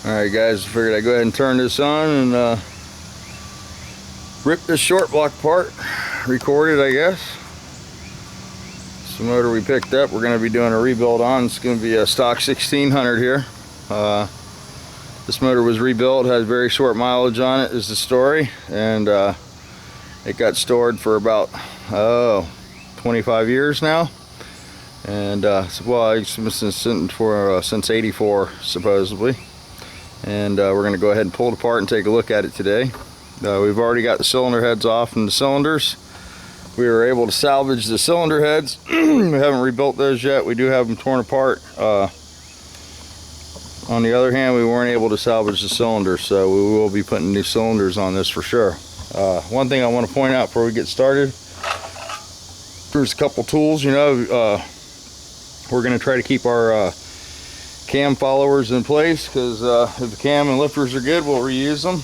Alright guys, I figured I'd go ahead and turn this on and rip this short block apart. Record it, I guess. It's the motor we picked up. We're going to be doing a rebuild on. It's going to be a stock 1600 here. This motor was rebuilt, has very short mileage on it is the story, and it got stored for about 25 years now. And well, it's been since '84 supposedly. And we're going to go ahead and pull it apart and take a look at it today. We've already got the cylinder heads off and the cylinders. We were able to salvage the cylinder heads. We haven't rebuilt those yet. We do have them torn apart. On the other hand, we weren't able to salvage the cylinders, so we will be putting new cylinders on this for sure. One thing I want to point out before we get started, there's a couple tools, you know. We're going to try to keep our cam followers in place, because if the cam and lifters are good, we'll reuse them.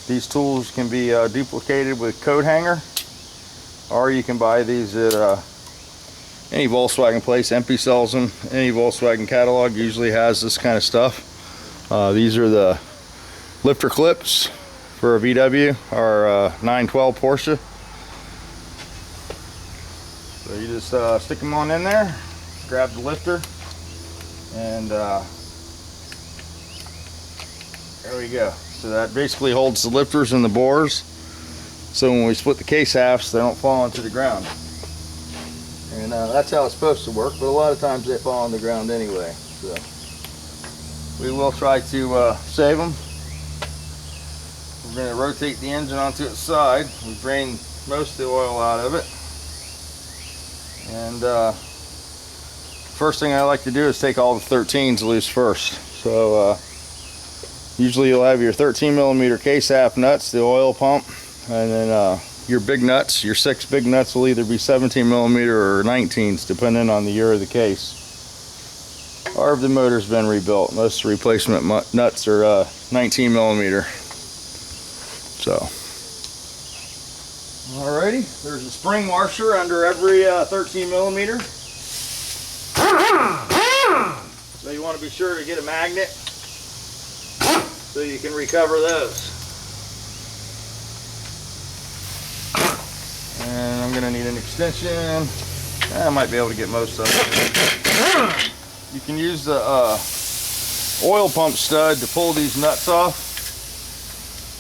These tools can be duplicated with coat hanger, or you can buy these at any Volkswagen place. MP sells them. Any Volkswagen catalog usually has this kind of stuff. These are the lifter clips for a VW or 912 Porsche. So you just stick them on in there, grab the lifter, and there we go. So that basically holds the lifters and the bores, so when we split the case halves, they don't fall into the ground. And that's how it's supposed to work, but a lot of times they fall on the ground anyway. So we will try to save them. We're going to rotate the engine onto its side. We drain most of the oil out of it. And first thing I like to do is take all the 13s loose first. So usually you'll have your 13mm case half nuts, the oil pump, and then your big nuts, your 6 big nuts will either be 17mm or 19s, depending on the year of the case, or if the motor's been rebuilt. Most replacement nuts are 19mm. So alrighty, there's a spring washer under every 13mm. So you want to be sure to get a magnet so you can recover those. And I'm going to need an extension. I might be able to get most of it. You can use the oil pump stud to pull these nuts off.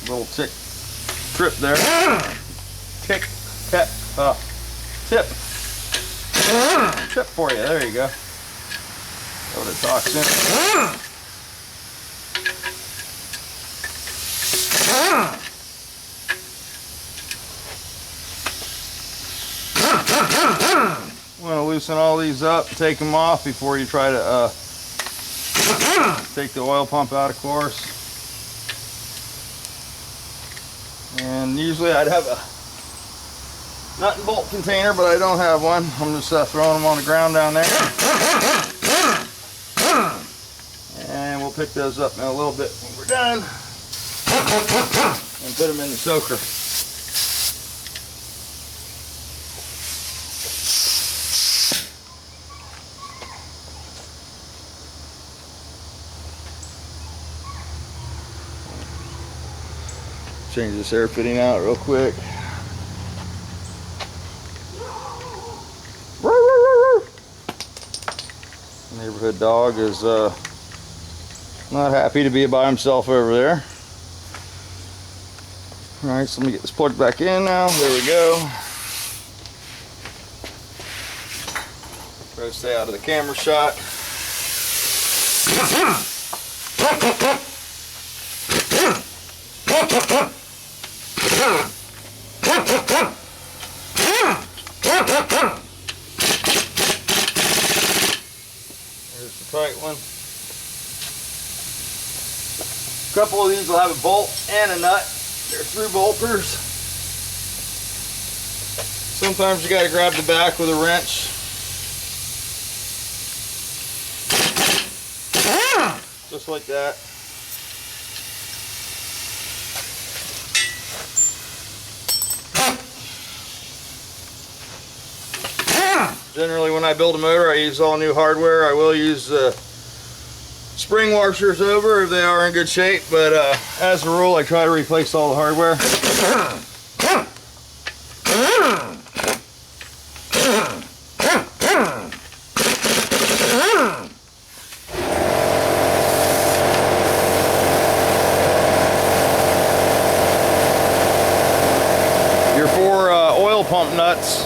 Little trip there. Tip for you. There you go. Go to toxin. You want to loosen all these up, take them off before you try to take the oil pump out, of course. And usually I'd have a nut and bolt container, but I don't have one. I'm just throwing them on the ground down there. And we'll pick those up in a little bit when we're done and put them in the soaker. Change this air fitting out real quick. Neighborhood dog is not happy to be by himself over there. Alright, so let me get this plugged back in now. There we go. Try to stay out of the camera shot. There's the tight one. A couple of these will have a bolt and a nut. They're through bolters. Sometimes you got to grab the back with a wrench. Just like that. Generally when I build a motor I use all new hardware. I will use spring washers over if they are in good shape, but as a rule I try to replace all the hardware. Your 4 oil pump nuts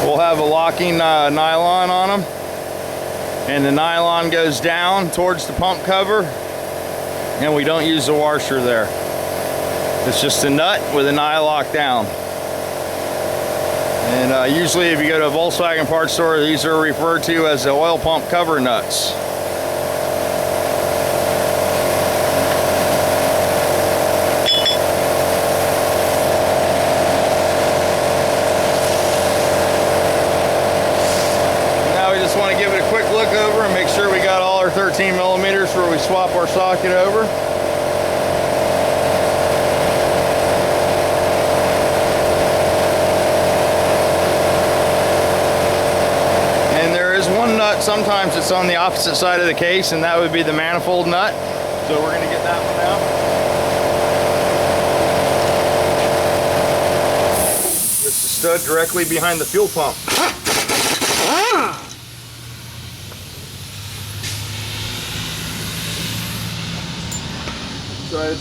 will have a locking nylon on them, and the nylon goes down towards the pump cover, and we don't use the washer there. It's just a nut with an eye lock down. And usually if you go to a Volkswagen parts store, these are referred to as the oil pump cover nuts. Just want to give it a quick look over and make sure we got all our 13 millimeters where we swap our socket over. And there is one nut, sometimes it's on the opposite side of the case, and that would be the manifold nut. So we're going to get that one out. It's the stud directly behind the fuel pump. So I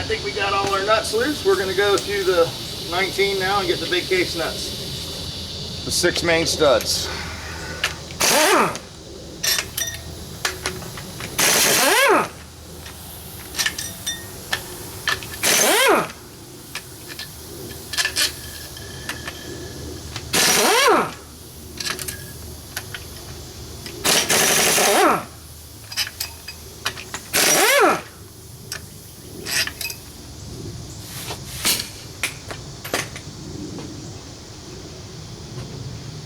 think we got all our nuts loose. We're going to go to the 19 now and get the big case nuts. The 6 main studs.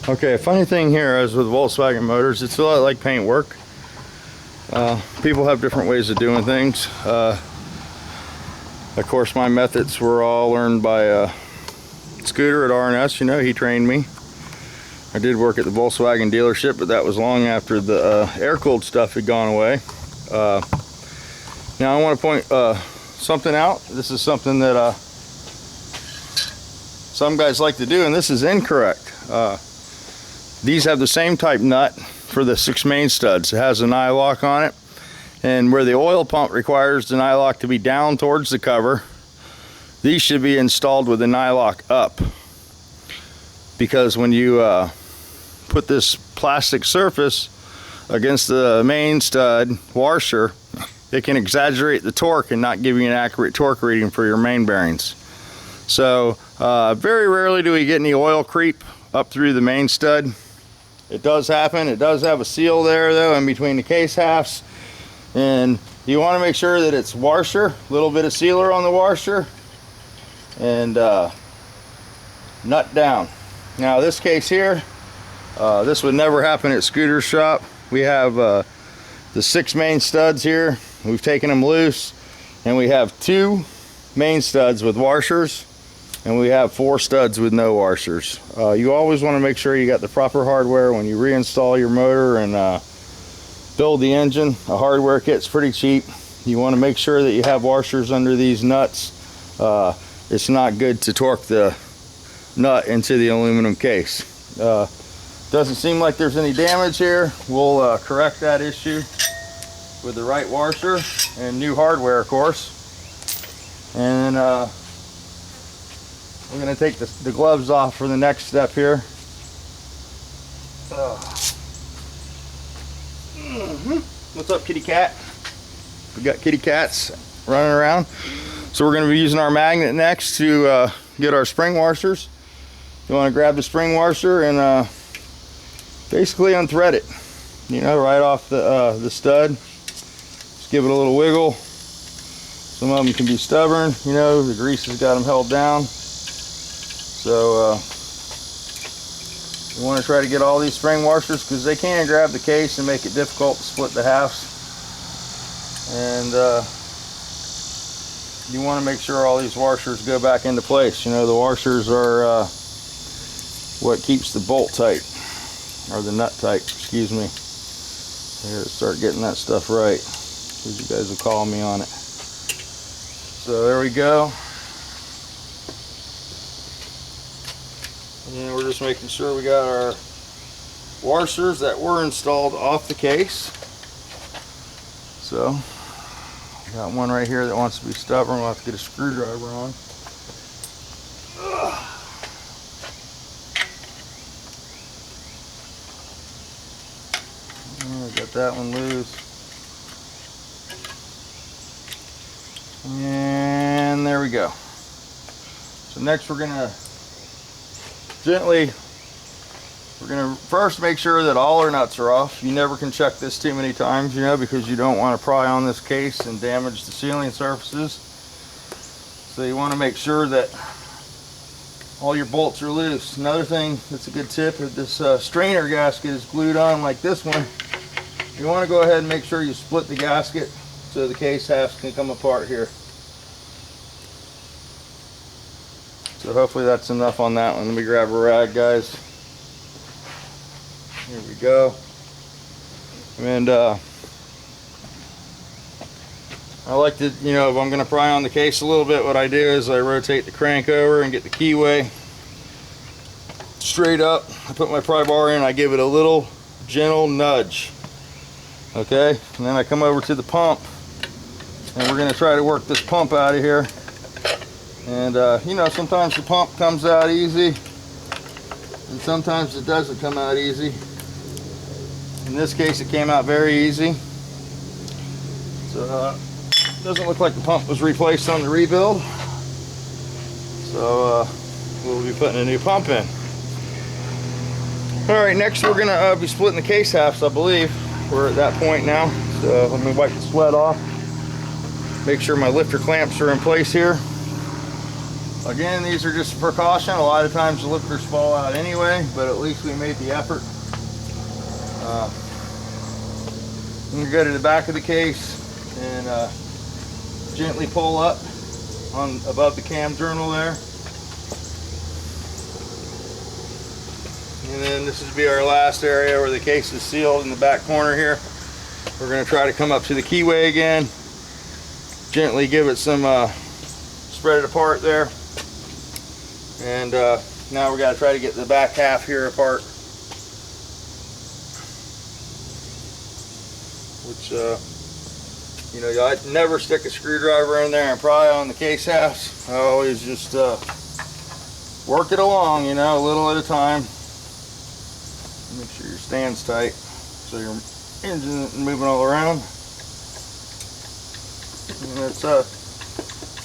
Okay, a funny thing here is with Volkswagen motors, it's a lot like paint work. People have different ways of doing things. Of course, my methods were all learned by Scooter at R&S. You know, he trained me. I did work at the Volkswagen dealership, but that was long after the air-cooled stuff had gone away. Now I want to point something out. This is something that some guys like to do, and this is incorrect. These have the same type nut for the 6 main studs. It has an eye lock on it, and where the oil pump requires the eye lock to be down towards the cover, these should be installed with an eye lock up, because when you put this plastic surface against the main stud washer, it can exaggerate the torque and not give you an accurate torque reading for your main bearings. So very rarely do we get any oil creep up through the main stud. It does happen. It does have a seal there though in between the case halves, and you want to make sure that it's washer, a little bit of sealer on the washer, and nut down. Now this case here, this would never happen at Scooter's shop. We have the 6 main studs here. We've taken them loose, and we have 2 main studs with washers, and we have 4 studs with no washers. You always want to make sure you got the proper hardware when you reinstall your motor and build the engine. A hardware kit's pretty cheap. You want to make sure that you have washers under these nuts. It's not good to torque the nut into the aluminum case. Doesn't seem like there's any damage here. We'll correct that issue with the right washer and new hardware, of course. And we're going to take the gloves off for the next step here. What's up, kitty cat? We got kitty cats running around. So we're going to be using our magnet next to get our spring washers. You want to grab the spring washer and basically unthread it. You know, right off the stud. Just give it a little wiggle. Some of them can be stubborn. You know, the grease has got them held down. So you want to try to get all these spring washers, because they can grab the case and make it difficult to split the halves. And you want to make sure all these washers go back into place. You know, the washers are what keeps the bolt tight, or the nut tight, excuse me. Here to start getting that stuff right, because you guys will call me on it. So there we go. And we're just making sure we got our washers that were installed off the case. So got one right here that wants to be stubborn. We'll have to get a screwdriver on. Got that one loose. And there we go. So next we're gonna first make sure that all our nuts are off. You never can check this too many times, you know, because you don't want to pry on this case and damage the sealing surfaces. So you want to make sure that all your bolts are loose. Another thing that's a good tip, if this strainer gasket is glued on like this one, you want to go ahead and make sure you split the gasket so the case halves can come apart here. So hopefully that's enough on that one. Let me grab a rag, guys. Here we go. And I like to, you know, if I'm going to pry on the case a little bit, what I do is I rotate the crank over and get the keyway straight up. I put my pry bar in, I give it a little gentle nudge. Okay, and then I come over to the pump, and we're going to try to work this pump out of here. And you know, sometimes the pump comes out easy, and sometimes it doesn't come out easy. In this case, it came out very easy. So it doesn't look like the pump was replaced on the rebuild. So we'll be putting a new pump in. All right, next we're going to be splitting the case halves, I believe. We're at that point now, so let me wipe the sweat off. Make sure my lifter clamps are in place here. Again, these are just a precaution. A lot of times the lifters fall out anyway, but at least we made the effort. You go to the back of the case and gently pull up on above the cam journal there. And then this would be our last area where the case is sealed in the back corner here. We're going to try to come up to the keyway again. Gently give it some, spread it apart there. And now we got to try to get the back half here apart. Which, you know, I never stick a screwdriver in there and pry on the case halves. I always just work it along, you know, a little at a time. Make sure your stand's tight so your engine isn't moving all around. And it's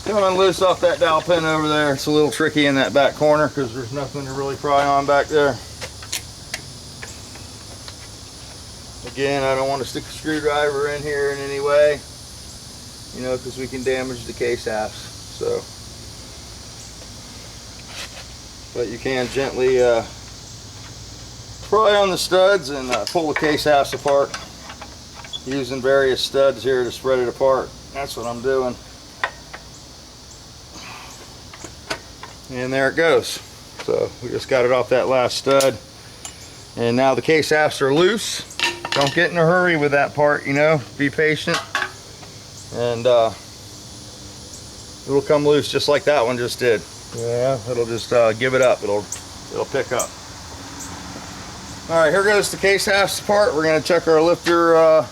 coming loose off that dowel pin over there. It's a little tricky in that back corner because there's nothing to really pry on back there. Again, I don't want to stick a screwdriver in here in any way, you know, because we can damage the case halves. So, but you can gently pry on the studs and pull the case halves apart using various studs here to spread it apart. That's what I'm doing. And there it goes. So we just got it off that last stud. And now the case halves are loose. Don't get in a hurry with that part, you know, be patient. And it'll come loose just like that one just did. Yeah, it'll just give it up. It'll pick up. All right, here goes the case halves apart. We're going to check our lifter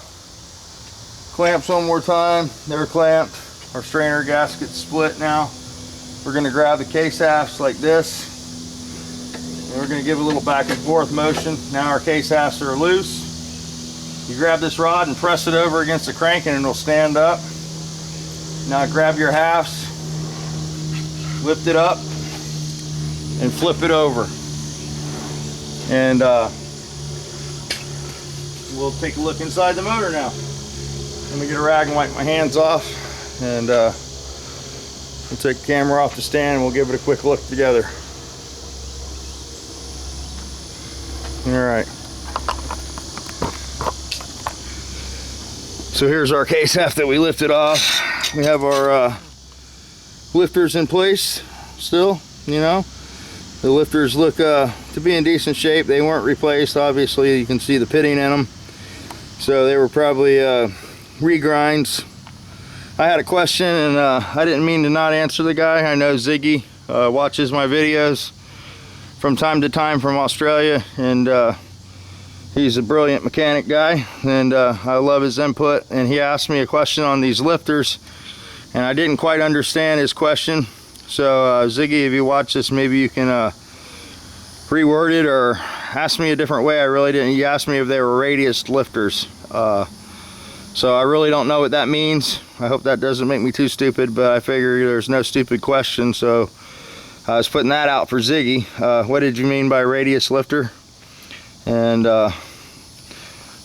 clamps one more time. They're clamped. Our strainer gasket's split now. We're going to grab the case halves like this. And we're going to give a little back and forth motion. Now our case halves are loose. You grab this rod and press it over against the crank and it'll stand up. Now grab your halves, lift it up, and flip it over. And we'll take a look inside the motor now. Let me get a rag and wipe my hands off, and we'll take the camera off the stand and we'll give it a quick look together. All right. So here's our case half that we lifted off. We have our lifters in place still, you know. The lifters look to be in decent shape. They weren't replaced, obviously. You can see the pitting in them. So they were probably regrinds. I had a question, and I didn't mean to not answer the guy. I know Ziggy watches my videos from time to time from Australia, and he's a brilliant mechanic guy, and I love his input. And he asked me a question on these lifters, and I didn't quite understand his question. So Ziggy, if you watch this, maybe you can reword it or ask me a different way. I really didn't. He asked me if they were radius lifters. So I really don't know what that means. I hope that doesn't make me too stupid, but I figure there's no stupid question, so I was putting that out for Ziggy. What did you mean by radius lifter? And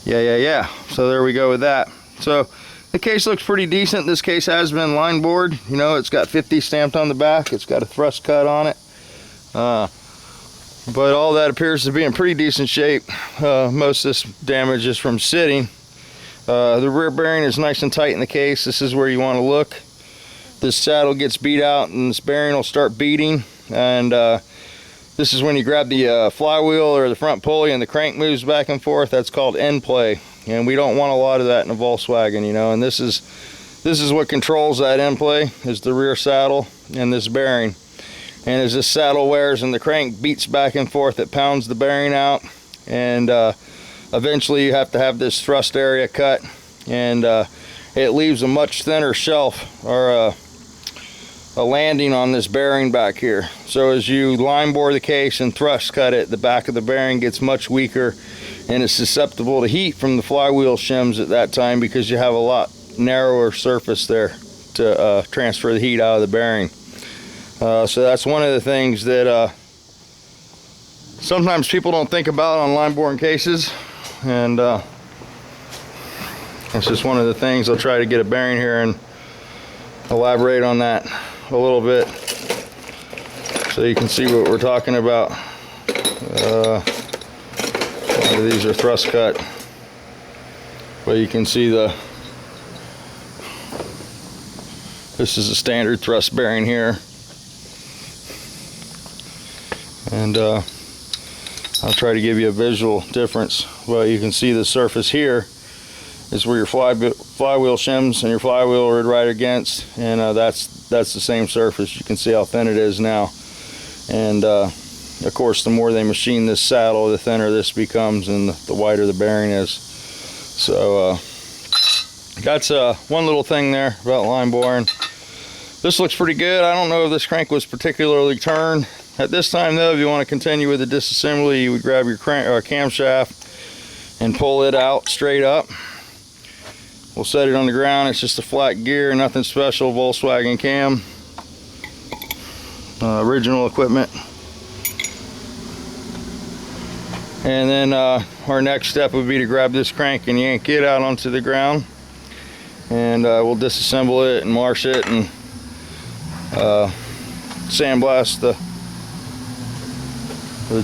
yeah. So there we go with that. So the case looks pretty decent. This case has been line bored. You know, it's got 50 stamped on the back. It's got a thrust cut on it. But all that appears to be in pretty decent shape. Most of this damage is from sitting. The rear bearing is nice and tight in the case. This is where you want to look. This saddle gets beat out and this bearing will start beating. And this is when you grab the flywheel or the front pulley and the crank moves back and forth. That's called end play. And we don't want a lot of that in a Volkswagen, you know. And this is what controls that end play, is the rear saddle and this bearing. And as this saddle wears and the crank beats back and forth, it pounds the bearing out, and eventually you have to have this thrust area cut, and it leaves a much thinner shelf or a landing on this bearing back here. So as you line bore the case and thrust cut it, the back of the bearing gets much weaker and is susceptible to heat from the flywheel shims at that time, because you have a lot narrower surface there to transfer the heat out of the bearing. So that's one of the things that sometimes people don't think about on line boring cases, and it's just one of the things. I'll try to get a bearing here and elaborate on that a little bit so you can see what we're talking about. These are thrust cut, but you can see this is a standard thrust bearing here. And I'll try to give you a visual difference. Well, you can see the surface here is where your flywheel shims and your flywheel are right against, and that's the same surface. You can see how thin it is now. And of course, the more they machine this saddle, the thinner this becomes, and the wider the bearing is. So that's one little thing there about line boring. This looks pretty good. I don't know if this crank was particularly turned. At this time though, if you want to continue with the disassembly, you would grab your camshaft and pull it out straight up. We'll set it on the ground. It's just a flat gear, nothing special, Volkswagen cam. Original equipment. And then our next step would be to grab this crank and yank it out onto the ground. And we'll disassemble it and marsh it and sandblast the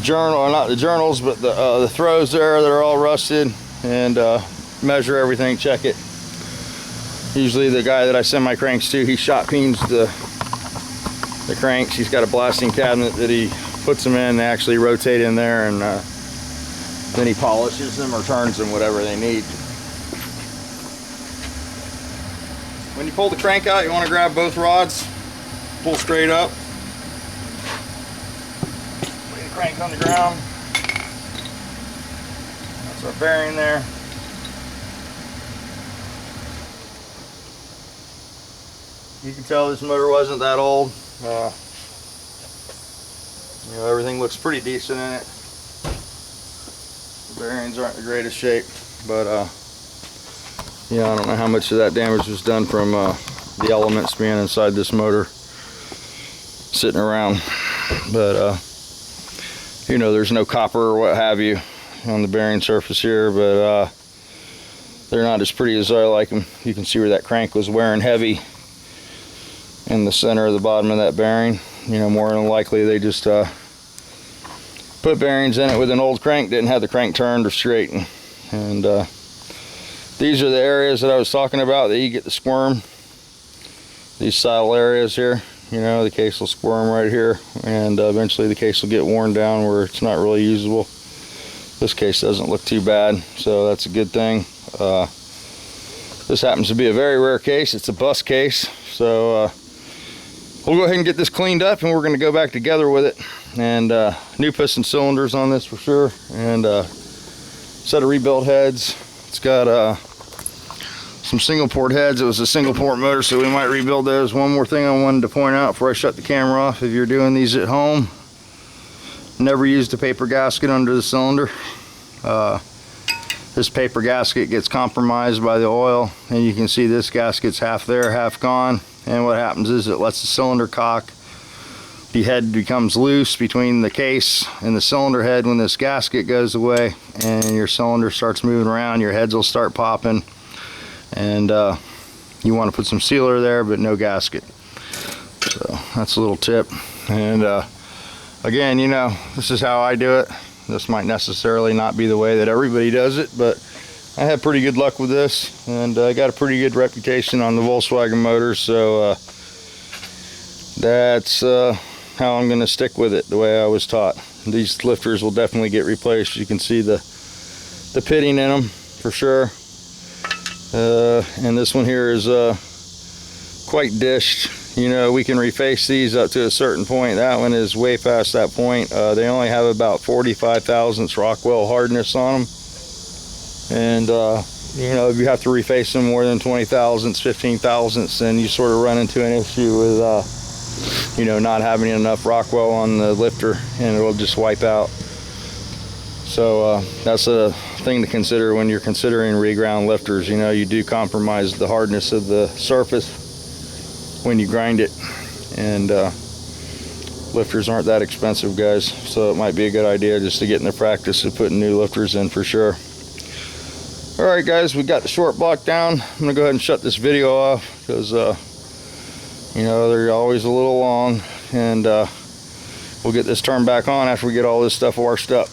journal, or not the journals, but the throws there that are all rusted, and measure everything, check it. Usually the guy that I send my cranks to, he shot peens the cranks. He's got a blasting cabinet that he puts them in. They actually rotate in there, and then he polishes them or turns them, whatever they need. When you pull the crank out, you want to grab both rods, pull straight up. Crank on the ground. That's our bearing there. You can tell this motor wasn't that old. You know, everything looks pretty decent in it. The bearings aren't in the greatest shape, but yeah, I don't know how much of that damage was done from the elements being inside this motor sitting around, but you know, there's no copper or what have you on the bearing surface here, but they're not as pretty as I like them. You can see where that crank was wearing heavy in the center of the bottom of that bearing. You know, more than likely they just put bearings in it with an old crank, didn't have the crank turned or straightened. And these are the areas that I was talking about that you get the squirm. These saddle areas here. You know, the case will squirm right here, and eventually the case will get worn down where it's not really usable. This case doesn't look too bad, so that's a good thing. This happens to be a very rare case. It's a bus case, so we'll go ahead and get this cleaned up, and we're going to go back together with it. And new piston cylinders on this for sure, and set of rebuilt heads. It's got some single port heads. It was a single port motor, so we might rebuild those. One more thing I wanted to point out before I shut the camera off: if you're doing these at home, never use the paper gasket under the cylinder. This paper gasket gets compromised by the oil, and you can see this gasket's half there, half gone. And what happens is it lets the cylinder cock. The head becomes loose between the case and the cylinder head when this gasket goes away, and your cylinder starts moving around. Your heads will start popping, and you want to put some sealer there, but no gasket. So that's a little tip. And again, you know, this is how I do it. This might necessarily not be the way that everybody does it, but I had pretty good luck with this, and I got a pretty good reputation on the Volkswagen motors, so that's how I'm going to stick with it, the way I was taught. These lifters will definitely get replaced. You can see the pitting in them for sure. And this one here is quite dished. You know, we can reface these up to a certain point. That one is way past that point. They only have about 45 thousandths Rockwell hardness on them. And you know, if you have to reface them more than 20 thousandths, 15 thousandths, then you sort of run into an issue with you know, not having enough Rockwell on the lifter, and it'll just wipe out. So that's a thing to consider when you're considering reground lifters. You know, you do compromise the hardness of the surface when you grind it, and lifters aren't that expensive, guys, so it might be a good idea just to get in the practice of putting new lifters in for sure. Alright guys, we got the short block down. I'm gonna go ahead and shut this video off because you know, they're always a little long, and we'll get this turned back on after we get all this stuff washed up.